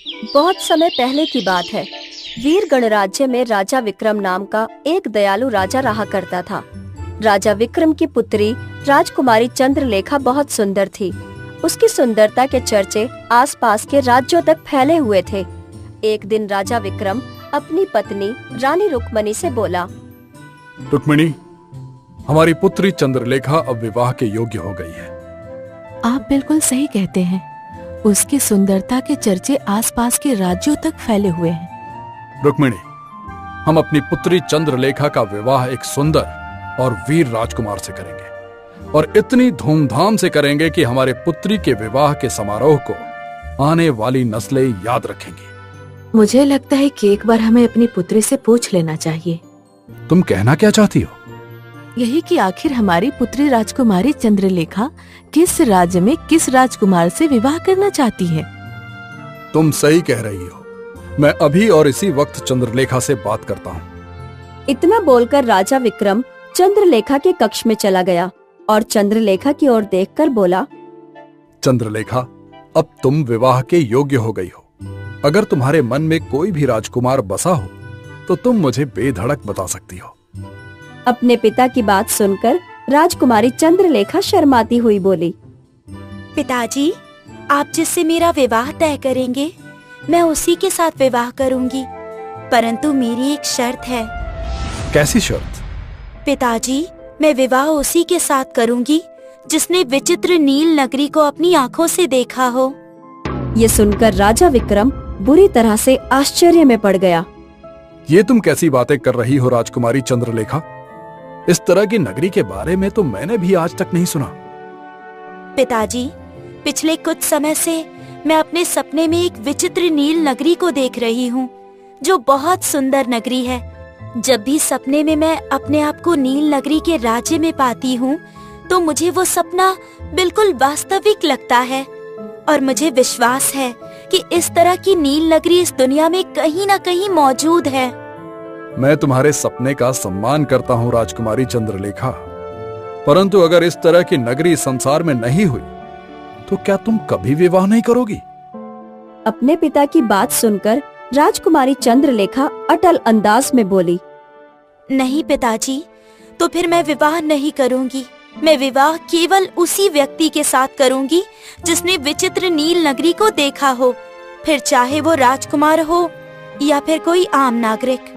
बहुत समय पहले की बात है। वीर गणराज्य में राजा विक्रम नाम का एक दयालु राजा रहा करता था। राजा विक्रम की पुत्री राजकुमारी चंद्रलेखा बहुत सुंदर थी। उसकी सुंदरता के चर्चे आसपास के राज्यों तक फैले हुए थे। एक दिन राजा विक्रम अपनी पत्नी रानी रुक्मणी से बोला, रुक्मिणी, हमारी पुत्री चंद्रलेखा अब विवाह के योग्य हो गई है। आप बिल्कुल सही कहते हैं। उसकी सुंदरता के चर्चे आसपास के राज्यों तक फैले हुए हैं। रुक्मिणी, हम अपनी पुत्री चंद्रलेखा का विवाह एक सुंदर और वीर राजकुमार से करेंगे और इतनी धूमधाम से करेंगे कि हमारे पुत्री के विवाह के समारोह को आने वाली नस्लें याद रखेंगी। मुझे लगता है कि एक बार हमें अपनी पुत्री से पूछ लेना चाहिए। तुम कहना क्या चाहती हो? यही कि आखिर हमारी पुत्री राजकुमारी चंद्रलेखा किस राज्य में किस राजकुमार से विवाह करना चाहती है। तुम सही कह रही हो। मैं अभी और इसी वक्त चंद्रलेखा से बात करता हूँ। इतना बोलकर राजा विक्रम चंद्रलेखा के कक्ष में चला गया और चंद्रलेखा की ओर देखकर बोला, चंद्रलेखा, अब तुम विवाह के योग्य हो गई हो। अगर तुम्हारे मन में कोई भी राजकुमार बसा हो तो तुम मुझे बेधड़क बता सकती हो। अपने पिता की बात सुनकर राजकुमारी चंद्रलेखा शर्माती हुई बोली, पिताजी, आप जिससे मेरा विवाह तय करेंगे मैं उसी के साथ विवाह करूंगी, परंतु मेरी एक शर्त है। कैसी शर्त? पिताजी, मैं विवाह उसी के साथ करूंगी जिसने विचित्र नील नगरी को अपनी आंखों से देखा हो। ये सुनकर राजा विक्रम बुरी तरह से आश्चर्य में पड़ गया। ये तुम कैसी बातें कर रही हो राजकुमारी चंद्रलेखा? इस तरह की नगरी के बारे में तो मैंने भी आज तक नहीं सुना। पिताजी, पिछले कुछ समय से मैं अपने सपने में एक विचित्र नील नगरी को देख रही हूँ, जो बहुत सुंदर नगरी है। जब भी सपने में मैं अपने आप को नील नगरी के राज्य में पाती हूँ, तो मुझे वो सपना बिल्कुल वास्तविक लगता है और मुझे विश्वास है कि इस तरह की नील नगरी इस दुनिया में कहीं न कहीं मौजूद है। मैं तुम्हारे सपने का सम्मान करता हूँ राजकुमारी चंद्रलेखा, परंतु अगर इस तरह की नगरी संसार में नहीं हुई तो क्या तुम कभी विवाह नहीं करोगी? अपने पिता की बात सुनकर राजकुमारी चंद्रलेखा अटल अंदाज में बोली, नहीं पिताजी, तो फिर मैं विवाह नहीं करूंगी। मैं विवाह केवल उसी व्यक्ति के साथ करूंगी जिसने विचित्र नील नगरी को देखा हो, फिर चाहे वो राजकुमार हो या फिर कोई आम नागरिक।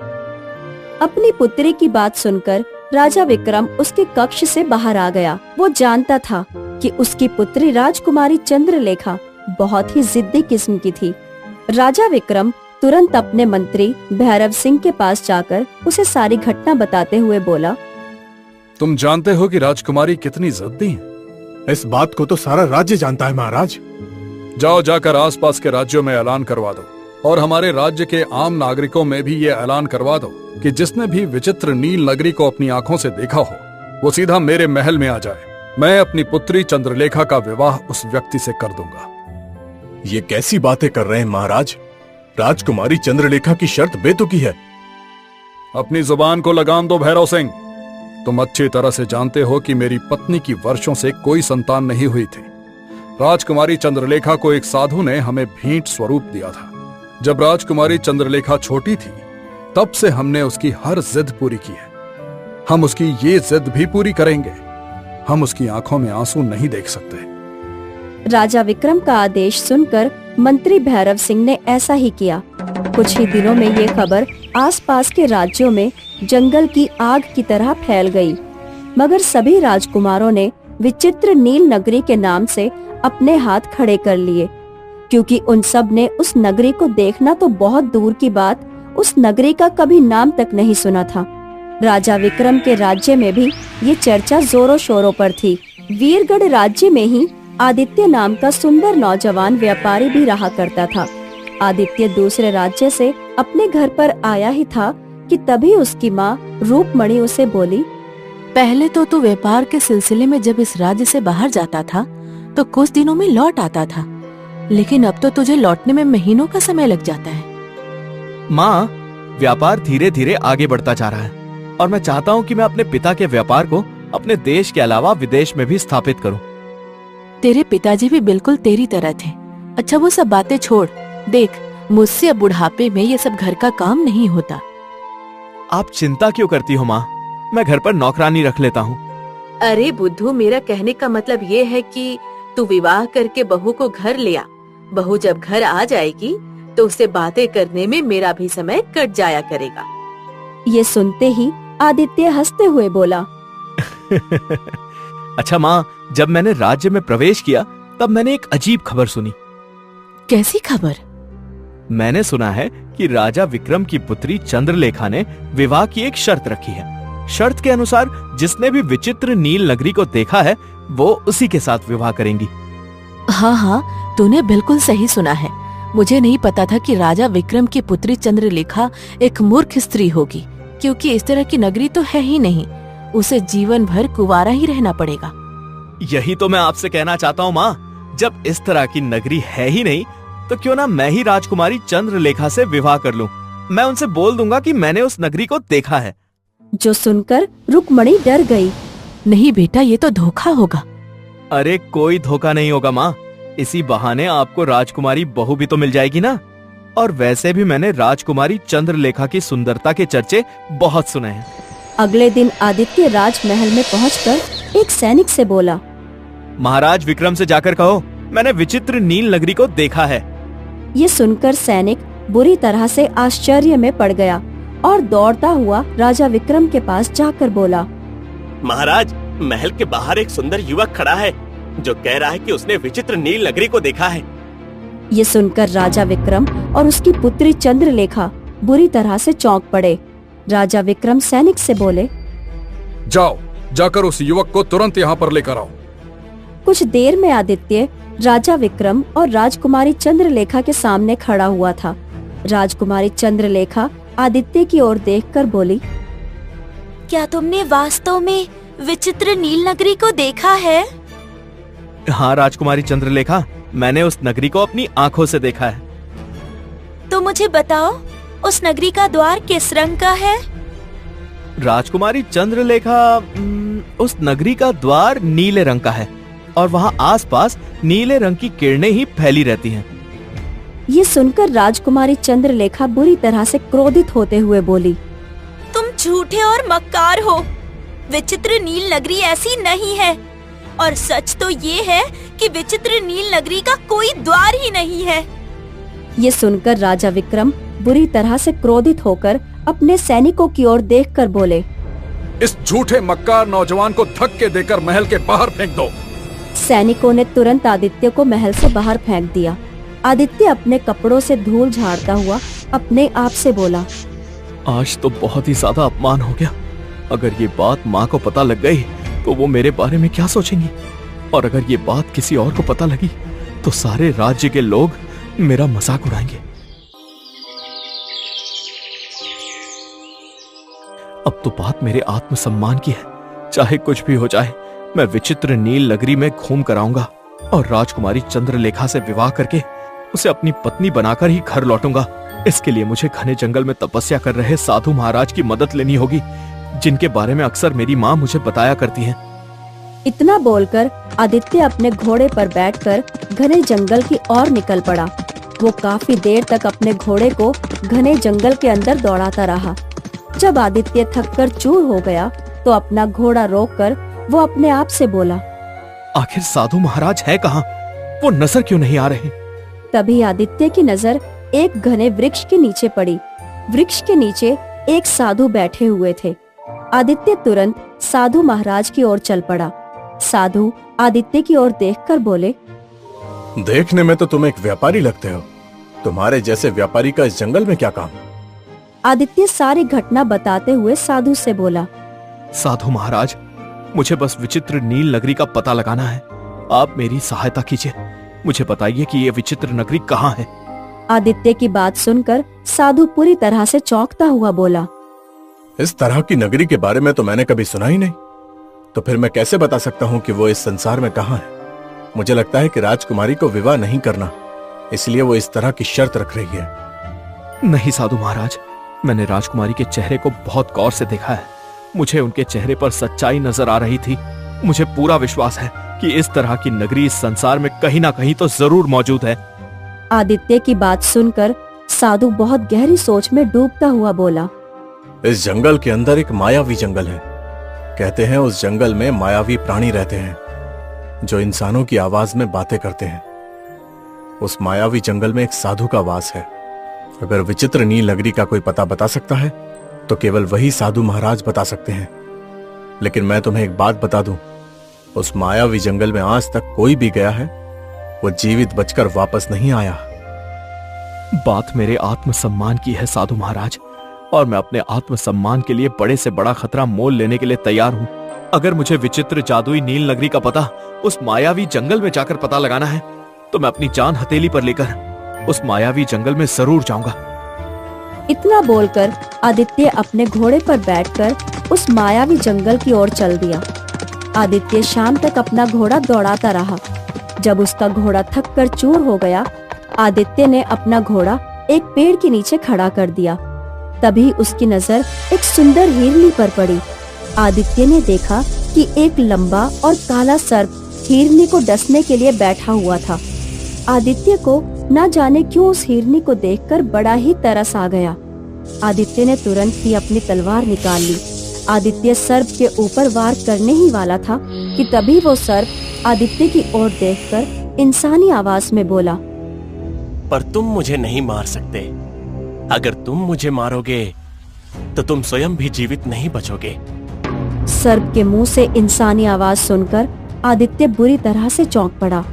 अपनी पुत्री की बात सुनकर राजा विक्रम उसके कक्ष से बाहर आ गया। वो जानता था कि उसकी पुत्री राजकुमारी चंद्रलेखा बहुत ही जिद्दी किस्म की थी। राजा विक्रम तुरंत अपने मंत्री भैरव सिंह के पास जाकर उसे सारी घटना बताते हुए बोला, तुम जानते हो कि राजकुमारी कितनी जिद्दी है? इस बात को तो सारा राज्य जानता है महाराज। जाओ, जाकर आसपास के राज्यों में ऐलान करवा दो और हमारे राज्य के आम नागरिकों में भी ये ऐलान करवा दो कि जिसने भी विचित्र नील नगरी को अपनी आंखों से देखा हो वो सीधा मेरे महल में आ जाए। मैं अपनी पुत्री चंद्रलेखा का विवाह उस व्यक्ति से कर दूंगा। ये कैसी बातें कर रहे हैं महाराज? राजकुमारी चंद्रलेखा की शर्त बेतुकी है। अपनी जुबान को लगाम दो भैरव सिंह। तुम अच्छी तरह से जानते हो कि मेरी पत्नी की वर्षों से कोई संतान नहीं हुई थी। राजकुमारी चंद्रलेखा को एक साधु ने हमें भेंट स्वरूप दिया था। जब राजकुमारी चंद्रलेखा छोटी थी तब से हमने उसकी हर जिद पूरी की है। हम उसकी ये जिद भी पूरी करेंगे। हम उसकी आंखों में आंसू नहीं देख सकते। राजा विक्रम का आदेश सुनकर मंत्री भैरव सिंह ने ऐसा ही किया। कुछ ही दिनों में ये खबर आसपास के राज्यों में जंगल की आग की तरह फैल गई। मगर सभी राजकुमारों ने विचित्र नील नगरी के नाम से अपने हाथ खड़े कर लिए, क्योंकि उन सब ने उस नगरी को देखना तो बहुत दूर की बात, उस नगरी का कभी नाम तक नहीं सुना था। राजा विक्रम के राज्य में भी ये चर्चा जोरों शोरों पर थी। वीरगढ़ राज्य में ही आदित्य नाम का सुंदर नौजवान व्यापारी भी रहा करता था। आदित्य दूसरे राज्य से अपने घर पर आया ही था कि तभी उसकी माँ रूपमणि उसे बोली, पहले तो तू व्यापार के सिलसिले में जब इस राज्य से बाहर जाता था तो कुछ दिनों में लौट आता था, लेकिन अब तो तुझे लौटने में महीनों का समय लग जाता है। माँ, व्यापार धीरे धीरे आगे बढ़ता जा रहा है और मैं चाहता हूँ कि मैं अपने पिता के व्यापार को अपने देश के अलावा विदेश में भी स्थापित करूँ। तेरे पिताजी भी बिल्कुल तेरी तरह थे। अच्छा, वो सब बातें छोड़। देख, मुझसे अब बुढ़ापे में ये सब घर का काम नहीं होता। आप चिंता क्यों करती हो माँ? मैं घर पर नौकरानी रख लेता हूँ। अरे बुद्धू, मेरा कहने का मतलब ये है कि तू विवाह करके बहू को घर ले आ। बहू जब घर आ जाएगी तो उससे बातें करने में मेरा भी समय कट जाया करेगा। ये सुनते ही आदित्य हंसते हुए बोला, अच्छा माँ, जब मैंने राज्य में प्रवेश किया तब मैंने एक अजीब खबर सुनी। कैसी खबर? मैंने सुना है कि राजा विक्रम की पुत्री चंद्रलेखा ने विवाह की एक शर्त रखी है। शर्त के अनुसार जिसने भी विचित्र नील नगरी को देखा है वो उसी के साथ विवाह करेंगी। हाँ हाँ, तूने बिल्कुल सही सुना है। मुझे नहीं पता था कि राजा विक्रम की पुत्री चंद्रलेखा एक मूर्ख स्त्री होगी, क्योंकि इस तरह की नगरी तो है ही नहीं। उसे जीवन भर कुंवारा ही रहना पड़ेगा। यही तो मैं आपसे कहना चाहता हूँ माँ, जब इस तरह की नगरी है ही नहीं तो क्यों ना मैं ही राजकुमारी चंद्रलेखा से विवाह कर लूं। मैं उनसे बोल दूंगा कि मैंने उस नगरी को देखा है। जो सुनकर रुक्मणी डर गई। नहीं बेटा, ये तो धोखा होगा। अरे कोई धोखा नहीं होगा माँ, इसी बहाने आपको राजकुमारी बहू भी तो मिल जाएगी ना। और वैसे भी मैंने राजकुमारी चंद्रलेखा की सुंदरता के चर्चे बहुत सुने हैं। अगले दिन आदित्य राजमहल में पहुंचकर एक सैनिक से बोला, महाराज विक्रम से जाकर कहो मैंने विचित्र नील नगरी को देखा है। ये सुनकर सैनिक बुरी तरह से आश्चर्य में पड़ गया और दौड़ता हुआ राजा विक्रम के पास जाकर बोला, महाराज, महल के बाहर एक सुंदर युवक खड़ा है जो कह रहा है कि उसने विचित्र नील नगरी को देखा है। ये सुनकर राजा विक्रम और उसकी पुत्री चंद्रलेखा बुरी तरह से चौंक पड़े। राजा विक्रम सैनिक से बोले, जाओ, जाकर उस युवक को तुरंत यहाँ पर लेकर आओ। कुछ देर में आदित्य राजा विक्रम और राजकुमारी चंद्रलेखा के सामने खड़ा हुआ था। राजकुमारी चंद्रलेखा आदित्य की ओर देखकर बोली, क्या तुमने वास्तव में विचित्र नील नगरी को देखा है? हाँ राजकुमारी चंद्रलेखा, मैंने उस नगरी को अपनी आंखों से देखा है। तो मुझे बताओ, उस नगरी का द्वार किस रंग का है? राजकुमारी चंद्रलेखा, उस नगरी का द्वार नीले रंग का है और वहाँ आसपास नीले रंग की किरणें ही फैली रहती हैं। ये सुनकर राजकुमारी चंद्रलेखा बुरी तरह से क्रोधित होते हुए बोली, तुम झूठे और मक्कार हो। विचित्र नील नगरी ऐसी नहीं है और सच तो ये है कि विचित्र नील नगरी का कोई द्वार ही नहीं है। ये सुनकर राजा विक्रम बुरी तरह से क्रोधित होकर अपने सैनिकों की ओर देखकर बोले, इस झूठे मक्कार नौजवान को धक्के देकर महल के बाहर फेंक दो। सैनिकों ने तुरंत आदित्य को महल से बाहर फेंक दिया। आदित्य अपने कपड़ों से धूल झाड़ता हुआ अपने आप से बोला, आज तो बहुत ही ज्यादा अपमान हो गया। अगर ये बात माँ को पता लग गई तो वो मेरे बारे में क्या सोचेंगी, और अगर ये बात किसी और को पता लगी तो सारे राज्य के लोग मेरा मजाक उड़ाएंगे। अब तो बात मेरे आत्मसम्मान की है। चाहे कुछ भी हो जाए, मैं विचित्र नील नगरी में घूम कर आऊंगा और राजकुमारी चंद्रलेखा से विवाह करके उसे अपनी पत्नी बनाकर ही घर लौटूंगा। इसके लिए मुझे घने जंगल में तपस्या कर रहे साधु महाराज की मदद लेनी होगी, जिनके बारे में अक्सर मेरी माँ मुझे बताया करती है। इतना बोलकर आदित्य अपने घोड़े पर बैठकर घने जंगल की ओर निकल पड़ा। वो काफी देर तक अपने घोड़े को घने जंगल के अंदर दौड़ाता रहा। जब आदित्य थककर चूर हो गया तो अपना घोड़ा रोककर वो अपने आप से बोला, आखिर साधु महाराज है कहाँ? वो नजर क्यों नहीं आ रहे? तभी आदित्य की नजर एक घने वृक्ष के नीचे पड़ी। वृक्ष के नीचे एक साधु बैठे हुए थे। आदित्य तुरंत साधु महाराज की ओर चल पड़ा। साधु आदित्य की ओर देखकर बोले, देखने में तो तुम एक व्यापारी लगते हो। तुम्हारे जैसे व्यापारी का इस जंगल में क्या काम? आदित्य सारी घटना बताते हुए साधु से बोला, साधु महाराज, मुझे बस विचित्र नील नगरी का पता लगाना है। आप मेरी सहायता कीजिए। मुझे बताइए कि ये विचित्र नगरी कहाँ है। आदित्य की बात सुनकर साधु पूरी तरह से चौंकता हुआ बोला, इस तरह की नगरी के बारे में तो मैंने कभी सुना ही नहीं। तो फिर मैं कैसे बता सकता हूँ कि वो इस संसार में कहाँ है? मुझे लगता है कि राजकुमारी को विवाह नहीं करना, इसलिए वो इस तरह की शर्त रख रही है। नहीं साधु महाराज, मैंने राजकुमारी के चेहरे को बहुत गौर से देखा है। मुझे उनके चेहरे पर सच्चाई नजर आ रही थी। मुझे पूरा विश्वास है कि इस तरह की नगरी इस संसार में कहीं ना कहीं तो जरूर मौजूद है। आदित्य की बात सुनकर साधु बहुत गहरी सोच में डूबता हुआ बोला। इस जंगल के अंदर एक मायावी जंगल है। कहते हैं उस जंगल में मायावी प्राणी रहते हैं जो इंसानों की आवाज में बातें करते हैं। उस मायावी जंगल में एक साधु का वास है। अगर विचित्र नील नगरी का कोई पता बता सकता है तो केवल वही साधु महाराज बता सकते हैं। लेकिन मैं तुम्हें एक बात बता दूं, उस मायावी जंगल में आज तक कोई भी गया है वो जीवित बचकर वापस नहीं आया। बात मेरे आत्मसम्मान की है साधु महाराज, और मैं अपने आत्मसम्मान के लिए बड़े से बड़ा खतरा मोल लेने के लिए तैयार हूं। अगर मुझे विचित्र जादुई नील नगरी का पता उस मायावी जंगल में जाकर पता लगाना है तो मैं अपनी जान हथेली पर लेकर उस मायावी जंगल में जरूर जाऊंगा। इतना बोलकर आदित्य अपने घोड़े पर बैठकर उस मायावी जंगल की ओर चल दिया। आदित्य शाम तक अपना घोड़ा दौड़ाता रहा। जब उसका घोड़ा थक कर चूर हो गया, आदित्य ने अपना घोड़ा एक पेड़ के नीचे खड़ा कर दिया। तभी उसकी नजर एक सुंदर हिरनी पर पड़ी। आदित्य ने देखा कि एक लंबा और काला सर्प हिरनी को डसने के लिए बैठा हुआ था। आदित्य को न जाने क्यों उस हिरनी को देखकर बड़ा ही तरस आ गया। आदित्य ने तुरंत ही अपनी तलवार निकाल ली। आदित्य सर्प के ऊपर वार करने ही वाला था कि तभी वो सर्प आदित्य की ओर देखकर इंसानी आवाज में बोला, पर तुम मुझे नहीं मार सकते। अगर तुम मुझे मारोगे तो तुम स्वयं भी जीवित नहीं बचोगे। सर्प के मुंह से इंसानी आवाज सुनकर आदित्य बुरी तरह से चौंक पड़ा।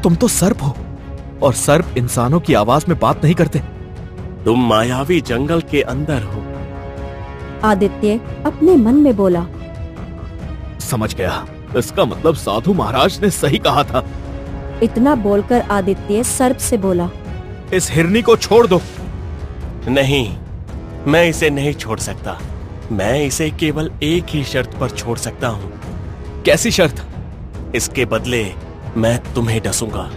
तुम तो सर्प हो और सर्प इंसानों की आवाज में बात नहीं करते। तुम मायावी जंगल के अंदर हो। आदित्य अपने मन में बोला। समझ गया, इसका मतलब साधु महाराज ने सही कहा था। इतना बोलकर आदित्य सर्प से बोला, इस हिरनी को छोड़ दो। नहीं, मैं इसे नहीं छोड़ सकता। मैं इसे केवल एक ही शर्त पर छोड़ सकता हूँ। कैसी शर्त? इसके बदले मैं तुम्हें डसूंगा।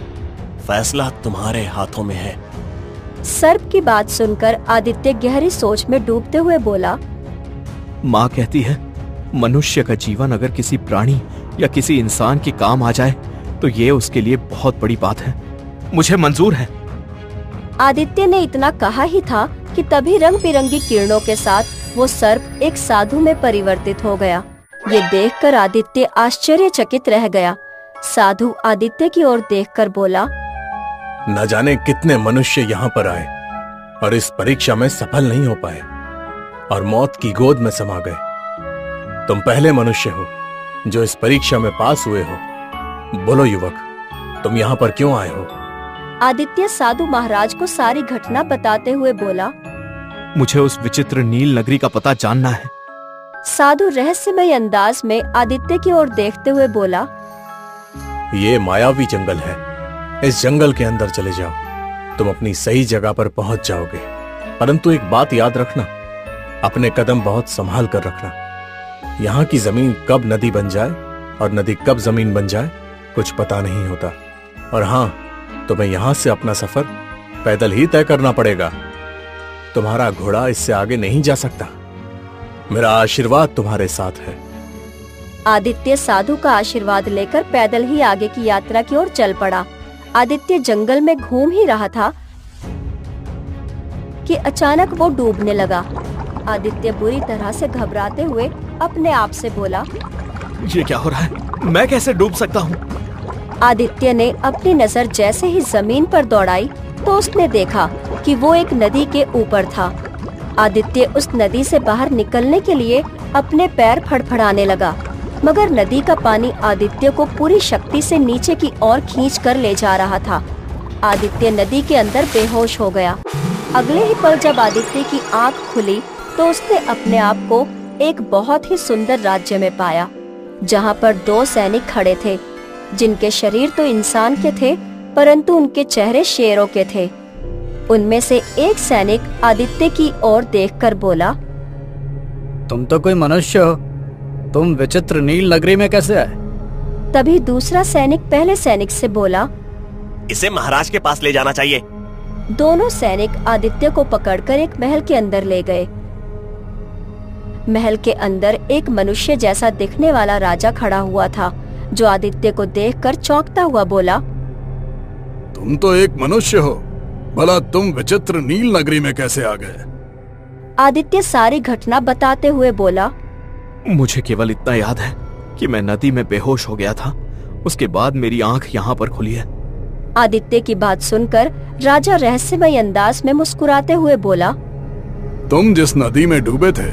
फैसला तुम्हारे हाथों में है। सर्प की बात सुनकर आदित्य गहरी सोच में डूबते हुए बोला, माँ कहती है मनुष्य का जीवन अगर किसी प्राणी या किसी इंसान के काम आ जाए तो ये उसके लिए बहुत बड़ी बात है। मुझे मंजूर है। आदित्य ने इतना कहा ही था कि तभी रंग बिरंगी किरणों के साथ वो सर्प एक साधु में परिवर्तित हो गया। ये देखकर आदित्य आश्चर्यचकित रह गया। साधु आदित्य की ओर देखकर बोला, न जाने कितने मनुष्य यहाँ पर आए और इस परीक्षा में सफल नहीं हो पाए और मौत की गोद में समा गए। तुम पहले मनुष्य हो जो इस परीक्षा में पास हुए हो। बोलो युवक, तुम यहाँ पर क्यों आए हो? आदित्य साधु महाराज को सारी घटना बताते हुए बोला, मुझे उस विचित्र नील नगरी का पता जानना है। साधु रहस्यमय अंदाज में आदित्य की ओर देखते हुए बोला, ये मायावी जंगल है। इस जंगल के अंदर चले जाओ, तुम अपनी सही जगह पर पहुंच जाओगे। परंतु एक बात याद रखना, अपने कदम बहुत संभाल कर रखना। यहाँ की जमीन कब नदी बन जाए और नदी कब जमीन बन जाए कुछ पता नहीं होता। और हाँ, तुम्हें यहाँ से अपना सफर पैदल ही तय करना पड़ेगा। तुम्हारा घोड़ा इससे आगे नहीं जा सकता। मेरा आशीर्वाद तुम्हारे साथ है। आदित्य साधु का आशीर्वाद लेकर पैदल ही आगे की यात्रा की ओर चल पड़ा। आदित्य जंगल में घूम ही रहा था कि अचानक वो डूबने लगा। आदित्य बुरी तरह से घबराते हुए अपने आप से बोला, ये क्या हो रहा है? मैं कैसे डूब सकता हूँ? आदित्य ने अपनी नजर जैसे ही जमीन पर दौड़ाई तो उसने देखा कि वो एक नदी के ऊपर था। आदित्य उस नदी से बाहर निकलने के लिए अपने पैर फड़फड़ाने लगा, मगर नदी का पानी आदित्य को पूरी शक्ति से नीचे की ओर खींच कर ले जा रहा था। आदित्य नदी के अंदर बेहोश हो गया। अगले ही पल जब आदित्य की आंख खुली तो उसने अपने आप को एक बहुत ही सुंदर राज्य में पाया, जहाँ पर 2 सैनिक खड़े थे, जिनके शरीर तो इंसान के थे परंतु उनके चेहरे शेरों के थे। उनमें से एक सैनिक आदित्य की ओर देखकर बोला, तुम तो कोई मनुष्य हो, तुम विचित्र नील नगरी में कैसे आए? तभी दूसरा सैनिक पहले सैनिक से बोला, इसे महाराज के पास ले जाना चाहिए। दोनों सैनिक आदित्य को पकड़कर एक महल के अंदर ले गए। महल के अंदर एक मनुष्य जैसा दिखने वाला राजा खड़ा हुआ था, जो आदित्य को देखकर चौंकता हुआ बोला, तुम तो एक मनुष्य हो भला तुम विचित्र नील नगरी में कैसे आ गए? आदित्य सारी घटना बताते हुए बोला, मुझे केवल इतना याद है कि मैं नदी में बेहोश हो गया था। उसके बाद मेरी आंख यहाँ पर खुली है। आदित्य की बात सुनकर राजा रहस्यमय अंदाज में मुस्कुराते हुए बोला, तुम जिस नदी में डूबे थे,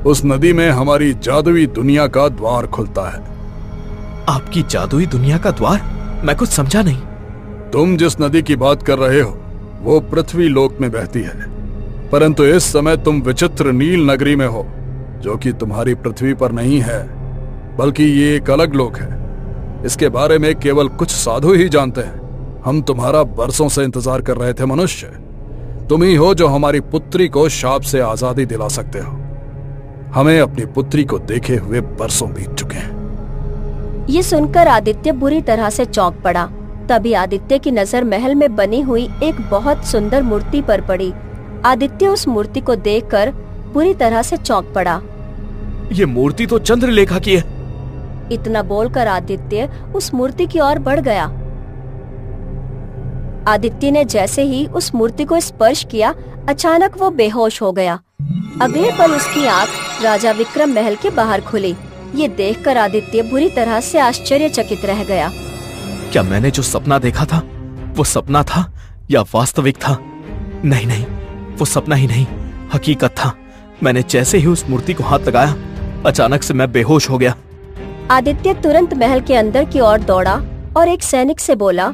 उस नदी में हमारी जादुई दुनिया का द्वार खुलता है। आपकी जादुई दुनिया का द्वार? मैं कुछ समझा नहीं। तुम जिस नदी की बात कर रहे हो वो पृथ्वी लोक में बहती है, परंतु इस समय तुम विचित्र नील नगरी में हो, जो कि तुम्हारी पृथ्वी पर नहीं है, बल्कि ये एक अलग लोक है। इसके बारे में केवल कुछ साधु ही जानते हैं। हम तुम्हारा बरसों से इंतजार कर रहे थे मनुष्य। तुम ही हो जो हमारी पुत्री को शाप से आजादी दिला सकते हो। हमें अपनी पुत्री को देखे हुए बरसों बीत चुके हैं। ये सुनकर आदित्य बुरी तरह से चौंक पड़ा। तभी आदित्य की नजर महल में बनी हुई एक बहुत सुंदर मूर्ति पर पड़ी। आदित्य उस मूर्ति को देखकर बुरी तरह से चौंक पड़ा। ये मूर्ति तो चंद्रलेखा की है। इतना बोलकर आदित्य उस मूर्ति की ओर बढ़ गया। आदित्य ने जैसे ही उस मूर्ति को स्पर्श किया, अचानक वो बेहोश हो गया। अगले पल उसकी आंख राजा विक्रम महल के बाहर खुली। ये देखकर आदित्य बुरी तरह से आश्चर्यचकित रह गया। क्या मैंने जो सपना देखा था वो सपना था या वास्तविक था? नहीं नहीं, वो सपना ही नहीं, हकीकत था। मैंने जैसे ही उस मूर्ति को हाथ लगाया, अचानक से मैं बेहोश हो गया। आदित्य तुरंत महल के अंदर की ओर दौड़ा और एक सैनिक से बोला,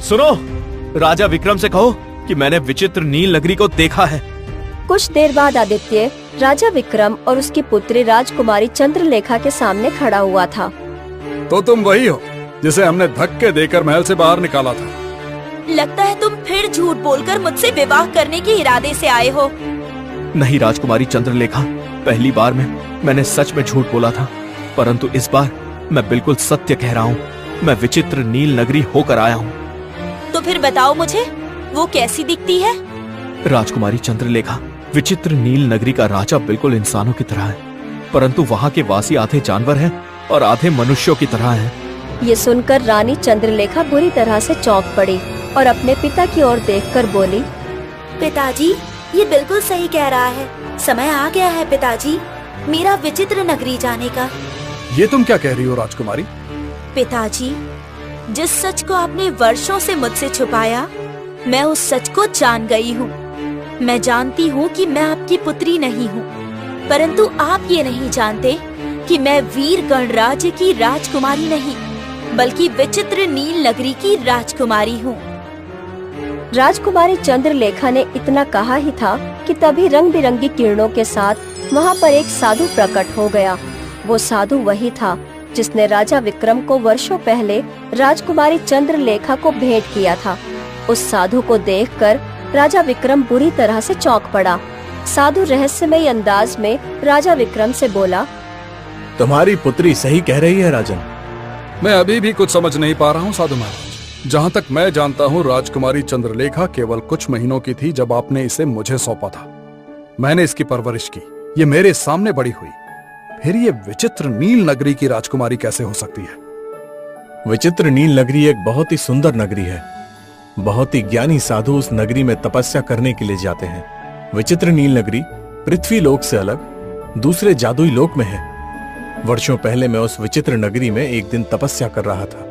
सुनो, राजा विक्रम से कहो कि मैंने विचित्र नील नगरी को देखा है। कुछ देर बाद आदित्य राजा विक्रम और उसकी पुत्री राजकुमारी चंद्रलेखा के सामने खड़ा हुआ था। तो तुम वही हो जिसे हमने धक्के देकर महल से बाहर निकाला था। लगता है तुम फिर झूठ बोलकर मुझसे विवाह करने के इरादे से आए हो। नहीं राजकुमारी चंद्रलेखा, पहली बार में मैंने सच में झूठ बोला था, परंतु इस बार मैं बिल्कुल सत्य कह रहा हूँ। मैं विचित्र नील नगरी होकर आया हूँ। तो फिर बताओ मुझे, वो कैसी दिखती है? राजकुमारी चंद्रलेखा, विचित्र नील नगरी का राजा बिल्कुल इंसानों की तरह है, परंतु वहाँ के वासी आधे जानवर हैं और आधे मनुष्यों की तरह हैं। ये सुनकर रानी चंद्रलेखा बुरी तरह से चौंक पड़ी और अपने पिता की ओर देखकर बोली, पिताजी, ये बिल्कुल सही कह रहा है। समय आ गया है पिताजी, मेरा विचित्र नगरी जाने का। ये तुम क्या कह रही हो राजकुमारी? पिताजी, जिस सच को आपने वर्षों से मुझसे छुपाया, मैं उस सच को जान गई हूँ। मैं जानती हूँ कि मैं आपकी पुत्री नहीं हूँ, परंतु आप ये नहीं जानते कि मैं वीर गणराज्य की राजकुमारी नहीं, बल्कि विचित्र नील नगरी की राजकुमारी हूँ। राजकुमारी चंद्रलेखा ने इतना कहा ही था कि तभी रंग बिरंगी किरणों के साथ वहाँ पर एक साधु प्रकट हो गया। वो साधु वही था जिसने राजा विक्रम को वर्षों पहले राजकुमारी चंद्रलेखा को भेंट किया था। उस साधु को देखकर राजा विक्रम बुरी तरह से चौंक पड़ा। साधु रहस्यमय अंदाज में राजा विक्रम से बोला, तुम्हारी पुत्री सही कह रही है राजन। मैं अभी भी कुछ समझ नहीं पा रहा हूँ साधु महाराज। जहाँ तक मैं जानता हूँ, राजकुमारी चंद्रलेखा केवल कुछ महीनों की थी जब आपने इसे मुझे सौंपा था। मैंने इसकी परवरिश की, ये मेरे सामने बड़ी हुई। फिर ये विचित्र नील नगरी की राजकुमारी कैसे हो सकती है? विचित्र नील नगरी एक बहुत ही सुंदर नगरी है। बहुत ही ज्ञानी साधु उस नगरी में तपस्या करने के लिए जाते हैं। विचित्र नील नगरी पृथ्वी लोक से अलग दूसरे जादुई लोक में है। वर्षों पहले मैं उस विचित्र नगरी में एक दिन तपस्या कर रहा था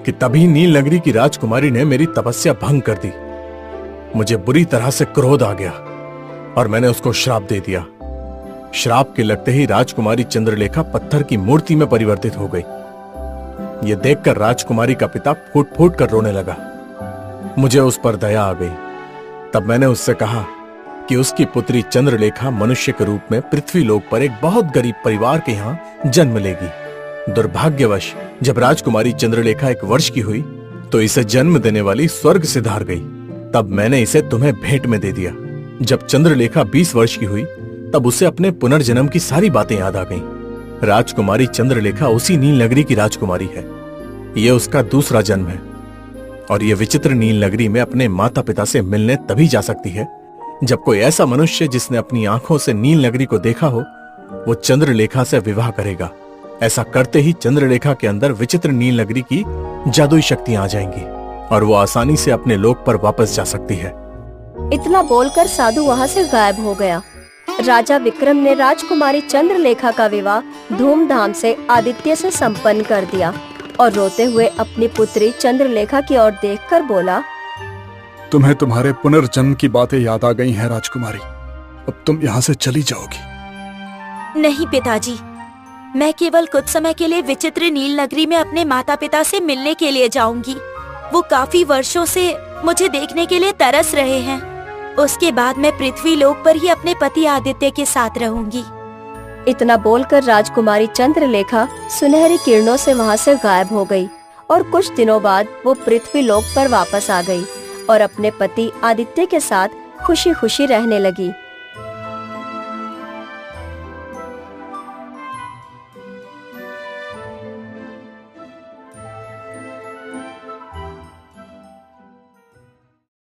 कि तभी नील नगरी की राजकुमारी ने मेरी तपस्या भंग कर दी। मुझे बुरी तरह से क्रोध आ गया और मैंने उसको श्राप दे दिया। श्राप के लगते ही राजकुमारी चंद्रलेखा पत्थर की मूर्ति में परिवर्तित हो गई। यह देखकर राजकुमारी का पिता फूट फूट कर रोने लगा। मुझे उस पर दया आ गई। तब मैंने उससे कहा कि उसकी पुत्री चंद्रलेखा मनुष्य के रूप में पृथ्वी लोक पर एक बहुत गरीब परिवार के यहाँ जन्म लेगी। दुर्भाग्यवश जब राजकुमारी चंद्रलेखा 1 वर्ष की हुई तो इसे जन्म देने वाली स्वर्ग से धार गई। तब मैंने इसे तुम्हें भेंट में दे दिया। जब चंद्रलेखा 20 वर्ष की हुई तब उसे अपने पुनर्जन्म की सारी बातें याद आ गईं। राजकुमारी चंद्रलेखा उसी नील नगरी की राजकुमारी है। यह उसका दूसरा जन्म है और यह विचित्र नील नगरी में अपने माता पिता से मिलने तभी जा सकती है जब कोई ऐसा मनुष्य जिसने अपनी आंखों से नील नगरी को देखा हो वो चंद्रलेखा से विवाह करेगा। ऐसा करते ही चंद्रलेखा के अंदर विचित्र नील नगरी की जादुई शक्तियां आ जाएंगी और वो आसानी से अपने लोक पर वापस जा सकती है। इतना बोलकर साधु वहाँ से गायब हो गया। राजा विक्रम ने राजकुमारी चंद्रलेखा का विवाह धूमधाम से आदित्य से संपन्न कर दिया और रोते हुए अपनी पुत्री चंद्रलेखा की ओर देखकर बोला, तुम्हें तुम्हारे पुनर्जन्म की बातें याद आ गई हैं राजकुमारी। अब तुम यहाँ से चली जाओगी। नहीं पिताजी, मैं केवल कुछ समय के लिए विचित्र नील नगरी में अपने माता पिता से मिलने के लिए जाऊंगी। वो काफी वर्षों से मुझे देखने के लिए तरस रहे हैं। उसके बाद मैं पृथ्वी लोक पर ही अपने पति आदित्य के साथ रहूंगी। इतना बोलकर राजकुमारी चंद्रलेखा सुनहरी किरणों से वहाँ से गायब हो गई और कुछ दिनों बाद वो पृथ्वी लोक पर वापस आ गई और अपने पति आदित्य के साथ खुशी खुशी रहने लगी।